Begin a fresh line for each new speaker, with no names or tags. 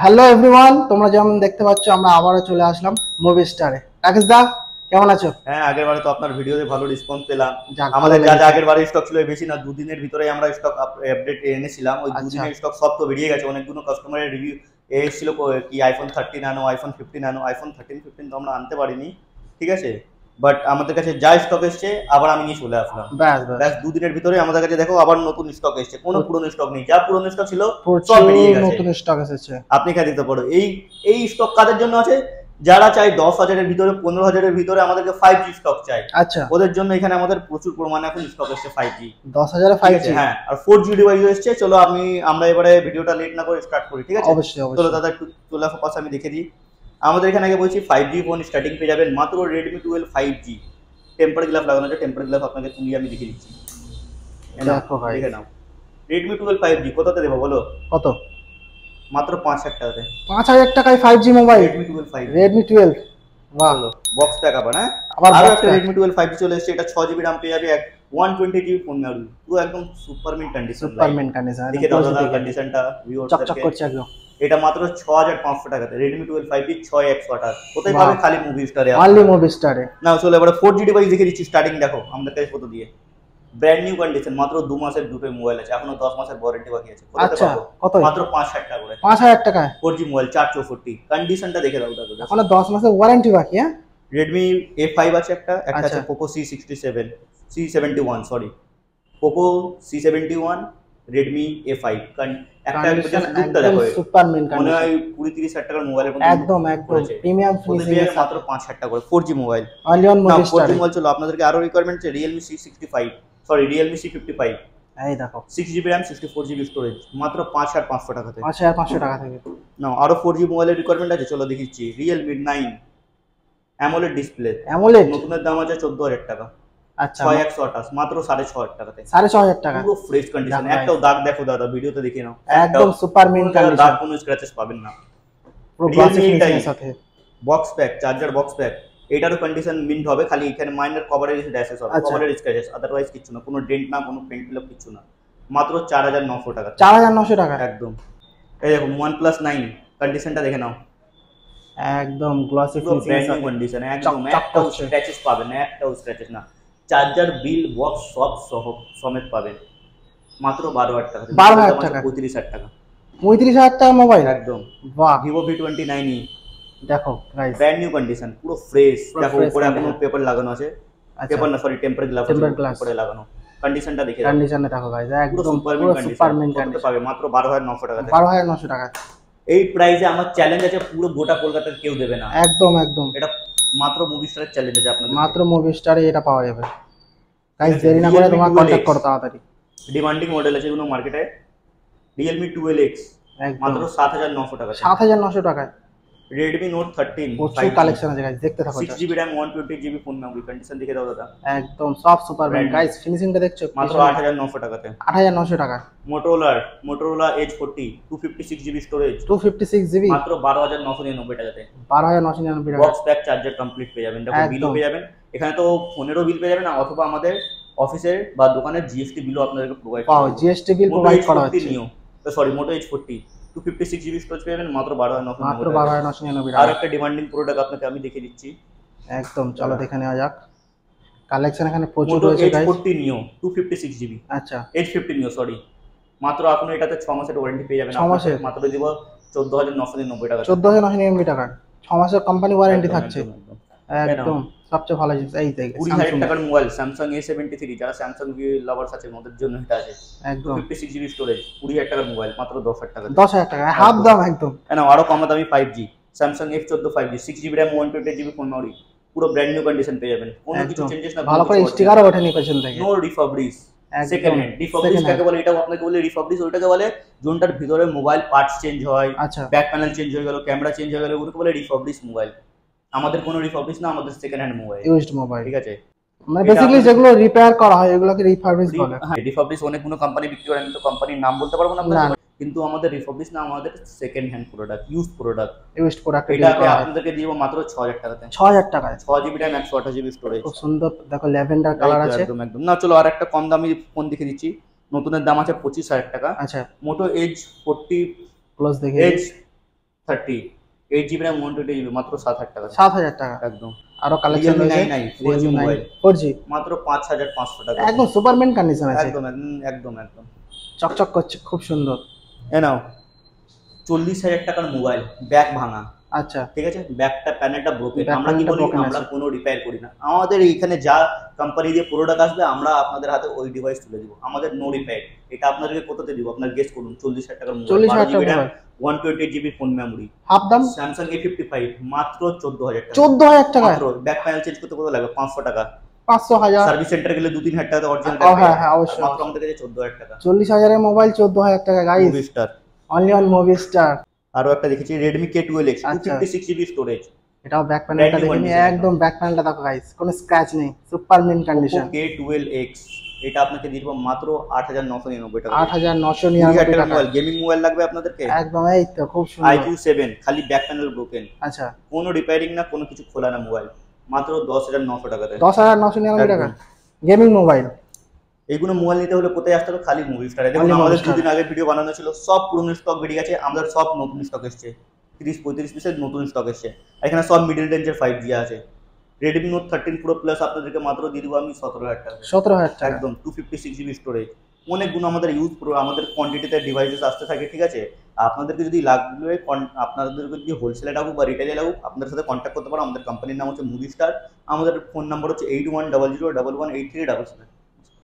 Hello everyone, তোমরা যেমন দেখতে পাচ্ছ আমরা আবারও চলে আসলাম মুভি স্টারে। রাকেশ দা, কেমন আছো?
হ্যাঁ, আগের বারে তো আপনার ভিডিওতে ভালো রেসপন্স পেলাম।
যাক,
আমাদের যা যা আগের বারে স্টক ছিল বেশি না, দুদিনের ভিতরে আমরা স্টক আপডেট এনেছিলাম। ওই
আচ্ছা,
দুদিনের স্টক সব তো বেরিয়ে গেছে। অনেকগুলো কাস্টমারের রিভিউ এসেছিল কি আইফোন 13 আনো, আইফোন 15 আনো। আইফোন 13 15 তো আমরা আনতে পারিনি, ঠিক আছে, বাট আমাদের কাছে যা স্টক এসছে আবার আমি নিয়ে চলে আসলাম। ব্যাস দুদিনের ভিতরে আমাদের কাছে দেখো আবার নতুন স্টক এসছে। কোনো পুরনো স্টক নেই, যা পুরনো স্টক ছিল সব বেরিয়ে গেছে,
নতুন স্টক এসেছে।
আপনি এখানে দেখতে পারো। এই স্টক কাদের জন্য আছে? যারা চাই 10,000-এর ভিতরে 15,000-এর ভিতরে আমাদেরকে 5G স্টক চাই,
আচ্ছা,
ওদের জন্য এখানে আমাদের প্রচুর পরিমাণে এখন স্টক এসছে 5G।
10,000 5G,
হ্যাঁ, আর 4G ডিভাইস এসছে। চলো আমরা এবারে ভিডিওটা লেট না করে স্টার্ট করি, ঠিক আছে?
অবশ্যই
চলো
অবশ্যই।
দাদা একটু চলে আসো পাশে, আমি দেখে দিই। আমাদের এখানে আগে বলছি 5G ফোন স্টার্টিং পেয়ে যাবেন মাত্র Redmi 12 5G। টেম্পার গ্লাস লাগানো আছে, টেম্পার গ্লাস আপনাকে তুলিয়ে আমি দেখে দিচ্ছি।
দেখো ভাই,
দেখে নাও Redmi 12 5G কততে দেবো বলো?
কত?
মাত্র 5,000 টাকাতে।
5,000 টাকায় 5G mobile
Redmi 12 5G।
Redmi 12, বাহ।
বক্স প্যাক আবার, হ্যাঁ,
আবার
আরো
box
একটা
pack।
Redmi 12 5G চলে এসেছে। এটা 6GB RAM পেয়ে যাবে, 120GB ফোন মেমোরি, পুরো একদম সুপারমিন কন্ডিশন।
সুপারম্যান কন্ডিশন,
দেখে দাও দাদা কন্ডিশনটা
চকচক করছে একদম।
এটা মাত্র 6,500 টাকাতে Redmi 12 5G 6128। কোথায় পাবে? খালি মুভি স্টারে।
অনলি মুভি স্টারে।
না চলো এবারে 4G ডিভাইস দেখে দিচ্ছি। স্টার্টিং দেখো আমাদের কাছে কত দিয়ে। ব্র্যান্ড নিউ কন্ডিশন, মাত্র 2 মাসের দুটো মোবাইল আছে, এখনো 10 মাসের ওয়ারেন্টি বাকি আছে।
আচ্ছা, কত?
মাত্র 5,000 টাকা করে।
5,000 টাকায়
4G মোবাইল 464। কন্ডিশনটা দেখে দাও দাদা।
এখনো 10 মাসের ওয়ারেন্টি বাকি। হ্যাঁ,
Redmi A5 আছে, একটা আছে Poco C71 sorry, Poco C71, Redmi A5। একটা লুকটা দেখো,
সুপারম্যান
মনে
কন্ডিশন,
হয় 20-30,000 টাকার মোবাইলের মধ্যে
একদম একদম প্রিমিয়াম ফিনিশিং এর
মাত্র 5,000 টাকা করে 4G mobile.
Only on movie star.
4G mobile চলো আপনাদেরকে আরো রিকোয়ারমেন্ট আছে। Realme C65 sorry Realme C55,
এই দেখো
6GB RAM 64GB স্টোরেজ, মাত্র 5,500 টাকাতে।
5,500 টাকা থেকে।
না আরো 4G মোবাইলের রিকোয়ারমেন্ট আছে, চলো দেখিচ্ছি। Realme 9 অ্যামোলেড ডিসপ্লে,
অ্যামোলেড,
নতুনের দাম আছে 14,000 টাকা।
আচ্ছা
6128, মাত্র 6,500 টাকাতে।
6,500 টাকা,
পুরো ফ্রেশ কন্ডিশন। একটাও দাগ দেখো দাদা, ভিডিওতে দেখে নাও,
একদম সুপারম্যান কন্ডিশন,
দাগ কোনো স্ক্র্যাচেস পাবেন না।
পুরো গ্লাসি ফিনিশিং এর সাথে।
Box pack, charger box pack, এটারও কন্ডিশন মিন্ট হবে, খালি এখানে মাইনর কভারের ড্যাশেস হবে, কভারের স্ক্র্যাচেস, আদারওয়াইজ কিছু না, কোনো ডেন্ট না, কোনো পেন্ট ফিল আপ কিছু না। মাত্র 4,900 টাকা।
4,900 টাকা
একদম। এই দেখো OnePlus 9 কন্ডিশনটা দেখে নাও,
একদম গ্লাসি ফিনিশিং এর সাথে
কন্ডিশন, একদম একটাও স্ক্র্যাচেস পাবেন না, একটাও স্ক্র্যাচেস না। চার্জার বিল বক্স সব সমেত পাবেন মাত্র 12,000 টাকা।
12,000 টাকা,
35,000 টাকা।
35,000 টাকা মোবাইল,
একদম।
বাহ।
Vivo V29e
দেখো গাইস,
ব্র্যান্ড নিউ কন্ডিশন, পুরো ফ্রেশ। দেখো উপরে এখনো পেপার লাগানো আছে, পেপার না সরি টেম্পার গ্লাস উপরে লাগানো। কন্ডিশনটা দেখে
কন্ডিশনে দেখো গাইস, একদম পুরো সুপারম্যান কন্ডিশন
পাবে মাত্র 12,900 টাকা।
12,900 টাকা।
এই প্রাইসে আমার চ্যালেঞ্জ আছে, পুরো গোটা কলকাতার কেউ দেবে না।
একদম একদম,
এটা মাত্র মুভি স্টারের চ্যালেঞ্জ আছে আপনাদের,
মাত্র মুভি স্টারে এটা পাওয়া যাবে গাইস। দেরি না করে তোমরা কন্টাক্ট করো তাড়াতাড়ি।
ডিমান্ডিং মডেল আছে এগুলো মার্কেটে। Realme 12X মাত্র 7,900 টাকা।
7,900 টাকায়।
Redmi Note 13
প্রচুর কালেকশন আছে গাইস, দেখতে থাকো।
6GB RAM 120GB phone memory, condition দেখে দাও দাদা,
একদম সব সুপারম্যান গাইস। ফিনিশিংটা দেখছো,
মাত্র 8,900 টাকাতে।
8,900 টাকা।
Motorola Edge 40 256GB storage,
256GB
মাত্র 12,999 টাকাতে।
12,999 টাকা।
বক্স প্যাক চার্জার কমপ্লিট পেয়ে যাবেন। দেখো বিলও পেয়ে যাবেন এখানে, তো ফোনেরও বিল পেয়ে যাবেন, অথবা আমাদের অফিসের বা দোকানের জিএসটি বিলও আপনাদেরকে প্রোভাইড করা হবে।
জিএসটি বিল প্রোভাইড করা হচ্ছে।
Sorry Moto H40 256GB storage পেয়ে যাবেন মাত্র 12,999
টাকা।
আর একটা ডিমান্ডিং প্রোডাক্ট আপনাকে আমি দেখিয়ে দিচ্ছি।
একদম চলো দেখে নেওয়া যাক। কালেকশন এখানে প্রচুর
Moto
রয়েছে গাইস।
H40 Neo 256GB,
আচ্ছা
H50 Neo সরি, মাত্র আপনি এটাতে 6 মাসের ওয়ারেন্টি পেয়ে যাবেন।
6 মাসের
মাত্র দিব 14,999 টাকা।
14,999 টাকা, 6 মাসের কোম্পানি ওয়ারেন্টি থাকছে। একদম সবচেয়ে ভালো জিনিস। এই দেখ
20,000 টাকার মোবাইল Samsung A73, যারা Samsung লাভার্স আছে ওদের জন্য এটা আছে।
একদম
56GB স্টোরেজ, 20,000 টাকার মোবাইল মাত্র 10,000 টাকা।
10,000 টাকা হাফ দাম একদম।
না আরো কম দামি 5G Samsung F14 5G 6GB RAM 120GB phone memory, পুরো ব্র্যান্ড নিউ কন্ডিশন পেয়ে যাবেন, কোনো কিছু চেঞ্জেস না,
ভালো করে স্টিকারও ওঠেনি পেছন থেকে,
no refurbish, second hand. Refurbish কাকে বলে? এটাও আপনাকে বলে রিফাবলিশ, ওইটাকে বলে যোনটার ভিতরে মোবাইল পার্টস চেঞ্জ হয়, ব্যাক প্যানেল চেঞ্জ হয়ে গেল, ক্যামেরা চেঞ্জ হয়ে গেল, ওটাকে বলে রিফাবলিশ মোবাইল। আমাদের কোনো রিফাবলিশ না, আমাদের second hand mobile, used mobile, ঠিক আছে।
মানে বেসিক্যালি যেগুলো রিপেয়ার করা হয় এগুলোকে রিফাবলিশ বলে।
হ্যাঁ, রিফাবলিশ অনেকগুলো কোম্পানি বিক্রি করে, আমি তো কোম্পানির নাম বলতে পারবো না আপনাদের, কিন্তু আমাদের রিফাবলিশ না, আমাদের second hand product, used product. এটাকে আপনাদেরকে দিব মাত্র 6,000 টাকাতে।
6,000 টাকায়
6GB RAM 128GB স্টোরেজ,
খুব সুন্দর। দেখো ল্যাভেন্ডার কালার আছে,
একদম একদম। না চলো আর একটা কম দামি ফোন দেখে দিচ্ছি, নতুনের দাম আছে 25,000 টাকা।
আচ্ছা
Moto Edge 40
প্লাস দেখে,
Edge 30 8 GB RAM 120 GB মাত্র 7,000 টাকা
7,000 টাকা।
একদম।
আরো কালেকশন
Realme
রয়েছে
9i 4G মোবাইল
4G
মাত্র 5,500 টাকা
একদম সুপারম্যান কন্ডিশন আছে,
একদম একদম একদম
চকচক করছে, খুব সুন্দর।
এ নাও 40,000 টাকার মোবাইল, ব্যাক ভাঙা,
আচ্ছা,
ঠিক আছে, ব্যাকটা প্যানেলটা ব্রোকেন।
Back
আমরা কি
panel টা
বলি,
broken
আমরা
আছে।
কোনো রিপেয়ার করি না। আমাদের এইখানে যা কোম্পানি দিয়ে প্রোডাক্ট আসবে আমরা আপনাদের হাতে ওই ডিভাইস তুলে দিব, আমাদের নো রিপেয়ার। এটা আপনাদেরকে কোথাতে দিব, আপনার গেস করুন। 40,000 টাকার মোবাইল,
40,000 টাকা
12 GB RAM
mobile,
128 GB phone memory,
half দাম
স্যামসাং A55 মাত্র 14,000 টাকা
14,000 টাকায়।
মাত্র। ব্যাক প্যানেল চেঞ্জ করতে কত লাগবে? 500 টাকা।
500 1000।
সার্ভিস সেন্টার গেলে 2-3 হাজার টাকা অরিজিনাল
হ্যাঁ হ্যাঁ অবশ্যই,
মাত্র আমাদের কাছে 14,000 টাকা।
40,000 এর মোবাইল 14,000 টাকা guys,
movie star.
Only on movie star.
আরো একটা দেখেছি Redmi K12X
আচ্ছা।
256 GB স্টোরেজ,
এটাও ব্যাক প্যানেলটা
Brand new
দেখে নিয়ে,
condition
একদম ব্যাক প্যানেলটা দেখো গাইস, কোনো স্ক্র্যাচ নেই, সুপারম্যান কন্ডিশন।
Oppo K12X এটা আপনাকে দিয়ে দিব মাত্র 8,999 টাকা।
8,999 টাকা
মোবাইল, গেমিং মোবাইল লাগবে আপনাদেরকে?
একদম, এই তো খুব সুন্দর।
iQ7 খালি ব্যাক প্যানেল ব্রোকেন,
আচ্ছা,
কোনো রিপেয়ারিং না, কোনো কিছু খোলা না, মোবাইল মাত্র 10,900 টাকাতে।
10,999 টাকা
একদম।
Gaming mobile.
এইগুলো মোবাইল নিতে হলে কোথায় আসতে হবে? খালি মুভি স্টারে। দেখুন
Only
আমাদের
Movie Star।
2 দিন আগে ভিডিও বানানো ছিল, সব পুরনো স্টক বেরিয়ে গেছে, আমাদের সব নতুন স্টক এসেছে। 30-35 পিসের নতুন স্টক এসেছে। আর এখানে সব মিডল রেঞ্জের 5G আছে। Redmi Note 13 Pro Plus আপনাদেরকে মাত্র দিয়ে দিব আমি 17,000 টাকা।
17,000 টাকা
একদম 256 GB স্টোরেজ। অনেকগুলো আমাদের আমাদের কোয়ান্টিটিতে ডিভাইসেস আসতে থাকে, ঠিক আছে। আপনাদেরকে যদি লাগবে, আপনাদেরকে যদি হোলসেলে লাগুক বা রিটেলে লাগুক, আপনাদের সাথে কন্ট্যাক্ট করতে পারো। আমাদের কোম্পানির নাম হচ্ছে মুভি স্টার, আমাদের ফোন নাম্বার হচ্ছে 8100118377।